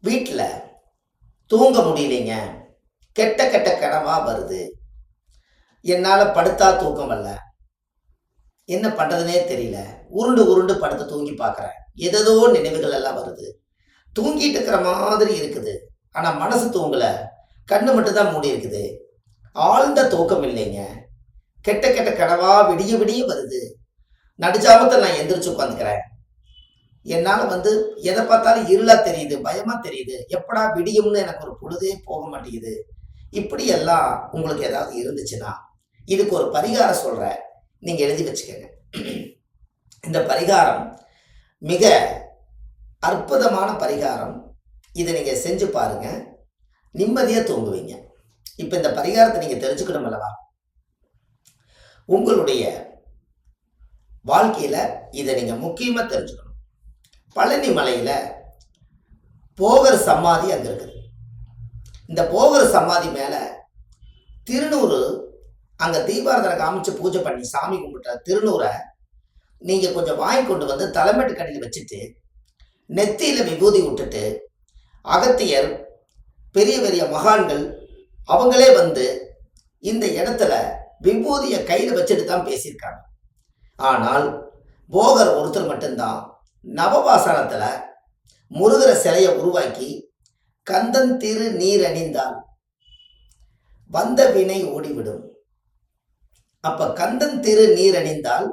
வீட்டில் தூங்க முடியலைங்க, கெட்ட கெட்ட கனவா வருது, என்னால் படுத்தா தூக்கம் வரல, என்ன பண்ணுறதுனே தெரியல, உருண்டு உருண்டு படுத்து தூங்கி பார்க்குறேன், ஏதேதோ நினைவுகள் எல்லாம் வருது, தூங்கிட்டு இருக்கிற மாதிரி இருக்குது, ஆனால் மனசு தூங்கலை, கண்ணு மட்டும்தான் மூடி இருக்குது, ஆழ்ந்த தூக்கம் இல்லைங்க, கெட்ட கெட்ட கனவா விடிய விடிய வருது, நடுஜாமத்தில் நான் எந்திரிச்சு உட்காந்துக்கிறேன், என்னால் எதை பார்த்தாலும் இருளாக தெரியுது, பயமாக தெரியுது, எப்படா விடியும்னு எனக்கு ஒரு பொழுதே போக மாட்டேங்குது. இப்படியெல்லாம் உங்களுக்கு ஏதாவது இருந்துச்சுன்னா இதுக்கு ஒரு பரிகாரம் சொல்கிறேன், நீங்கள் எழுதி வச்சுக்கோங்க. இந்த பரிகாரம் மிக அற்புதமான பரிகாரம். இதை நீங்கள் செஞ்சு பாருங்க, நிம்மதியாக தூங்குவீங்க. இப்போ இந்த பரிகாரத்தை நீங்கள் தெரிஞ்சுக்கணும் அல்லவா? உங்களுடைய வாழ்க்கையில் இதை நீங்கள் முக்கியமாக தெரிஞ்சுக்கணும். பழனி மலையில் போகர் சமாதி அங்கே இருக்குது. இந்த போகர் சமாதி மேலே திருநூறு, அங்கே தீபாரதனை காமிச்சு பூஜை பண்ணி சாமி கும்பிட்ட திருநூரை நீங்கள் கொஞ்சம் வாங்கி கொண்டு வந்து தலைமைட்டு கடையில் வச்சுட்டு நெத்தியில் விபூதி விட்டுட்டு, அகத்தியர், பெரிய பெரிய மகான்கள் அவங்களே இந்த இடத்துல விபூதியை கையில் வச்சுட்டு தான் பேசியிருக்காங்க. ஆனால் போகர் ஒருத்தர் மட்டும்தான் நவபாசனத்தில் முருகர சிலையை உருவாக்கி கந்தன் திரு நீர் அணிந்தால் வந்த வினை ஓடிவிடும். அப்ப கந்தன் திரு நீர் அணிந்தால்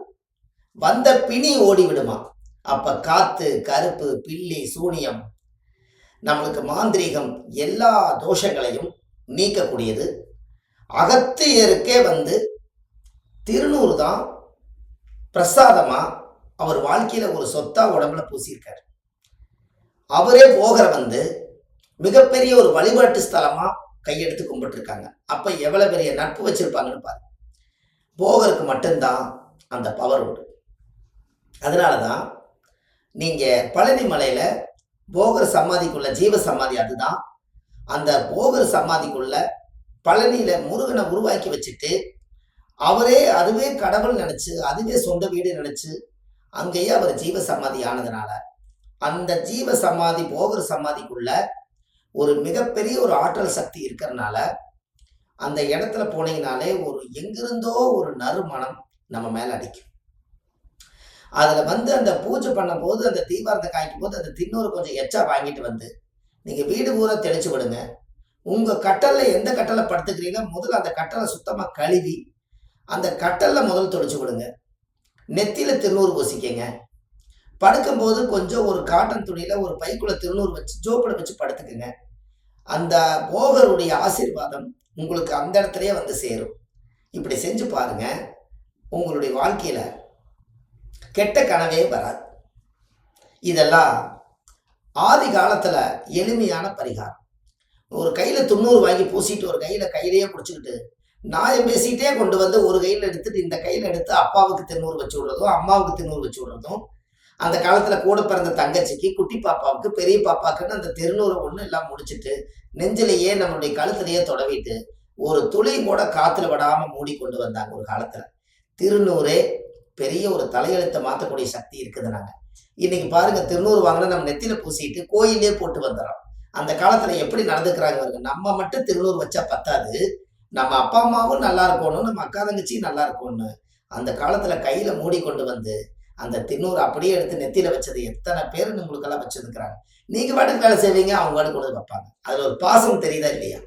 வந்த பிணி ஓடிவிடுமா. அப்ப காத்து, கருப்பு, பில்லி, சூனியம், நம்மளுக்கு மாந்திரீகம், எல்லா தோஷங்களையும் நீக்கக்கூடியது. அகத்தியருக்கே திருநூறு தான் பிரசாதமா அவர் வாழ்க்கையில ஒரு சொத்தா உடம்புல பூசியிருக்காரு. அவரே போகர மிகப்பெரிய ஒரு வழிபாட்டு ஸ்தலமா கையெடுத்து கும்பிட்டுருக்காங்க. அப்ப எவ்வளவு பெரிய நட்பு வச்சிருப்பாங்கன்னு பாருங்க. போகருக்கு மட்டும்தான் அந்த பவர் உண்டு. அதனாலதான் நீங்க பழனி மலையில போகர் சமாதிக்குள்ள, ஜீவ சமாதி அதுதான், அந்த போகர் சமாதிக்குள்ள பழனியில முருகனை உருவாக்கி வச்சுட்டு அதுவே கடவுள் நினைச்சு, அதுவே சொந்த வீடு நினைச்சு அங்கேயே அவர் ஜீவ சமாதி ஆனதுனால அந்த ஜீவ சமாதி போகர் சமாதிக்குள்ள ஒரு மிகப்பெரிய ஒரு ஆற்றல் சக்தி இருக்கிறதுனால அந்த இடத்துல போனீங்கனாலே ஒரு எங்கிருந்தோ ஒரு நறுமணம் நம்ம மேல அடிக்கும். அதுல அந்த பூஜை பண்ணும் போது, அந்த தீபாரத்தை காய்க்கும் போது அந்த தின்னூறு கொஞ்சம் எச்சா வாங்கிட்டு நீங்க வீடு பூரா தெளிச்சு விடுங்க. உங்க கட்டல்ல எந்த கட்டளை படுத்துக்கிறீங்களோ முதல்ல அந்த கட்டளை சுத்தமா கழுவி அந்த கட்டல்ல முதல் தொளிச்சு விடுங்க. நெத்தியில திருநூறு பூசிக்கங்க. படுக்கும்போது கொஞ்சம் ஒரு காட்டன் துணியில ஒரு பைக்குள்ள திருநூறு வச்சு ஜோப்பில் வச்சு படுத்துக்குங்க. அந்த போகருடைய ஆசீர்வாதம் உங்களுக்கு அந்த இடத்துலயே சேரும். இப்படி செஞ்சு பாருங்க, உங்களுடைய வாழ்க்கையில கெட்ட கனவே வராது. இதெல்லாம் ஆதி காலத்துல எளிமையான பரிகாரம். ஒரு கையில 90 வாங்கி பூசிட்டு ஒரு கையிலேயே பிடிச்சிக்கிட்டு நாயம் பேசிட்டே கொண்டு ஒரு கையில் எடுத்துட்டு இந்த கையில் எடுத்து அப்பாவுக்கு திருநூறு வச்சு விடுறதும், அம்மாவுக்கு திருநூறு வச்சு விடுறதும், அந்த காலத்துல கூட பிறந்த தங்கச்சிக்கு, குட்டி பாப்பாவுக்கு, பெரிய பாப்பாக்குன்னு அந்த திருநூறு ஒண்ணு எல்லாம் முடிச்சுட்டு நெஞ்சிலேயே நம்மளுடைய கழுத்திலேயே தொடவிட்டு ஒரு துளி கூட காத்துல விடாம மூடி கொண்டு வந்தாங்க ஒரு காலத்துல. திருநூறே பெரிய ஒரு தலையெழுத்தை மாற்றக்கூடிய சக்தி இருக்குது. நாங்க இன்னைக்கு பாருங்க, திருநூறு வாங்கினா நம்ம நெத்தியில பூசிட்டு கோயிலே போட்டு வந்துடுறோம். அந்த காலத்துல எப்படி நடந்துக்கிறாங்க. நம்ம மட்டும் திருநூறு வச்சா பத்தாது, நம்ம அப்பா அம்மாவும் நல்லா இருக்கணும், நம்ம அக்கா தங்கச்சியும் நல்லா இருக்கணும்னு அந்த காலத்துல கையில மூடி கொண்டு அந்த திருநூறு அப்படியே எடுத்து நெத்தியில வச்சது எத்தனை பேர் உங்களுக்கெல்லாம் வச்சிருக்கிறாங்க. நீங்க பாட்டுக்கு வேலை செய்வீங்க, அவங்க பாட்டுக்கு கொண்டு வைப்பாங்க. அதுல ஒரு பாசம் தெரியுதா இல்லையா?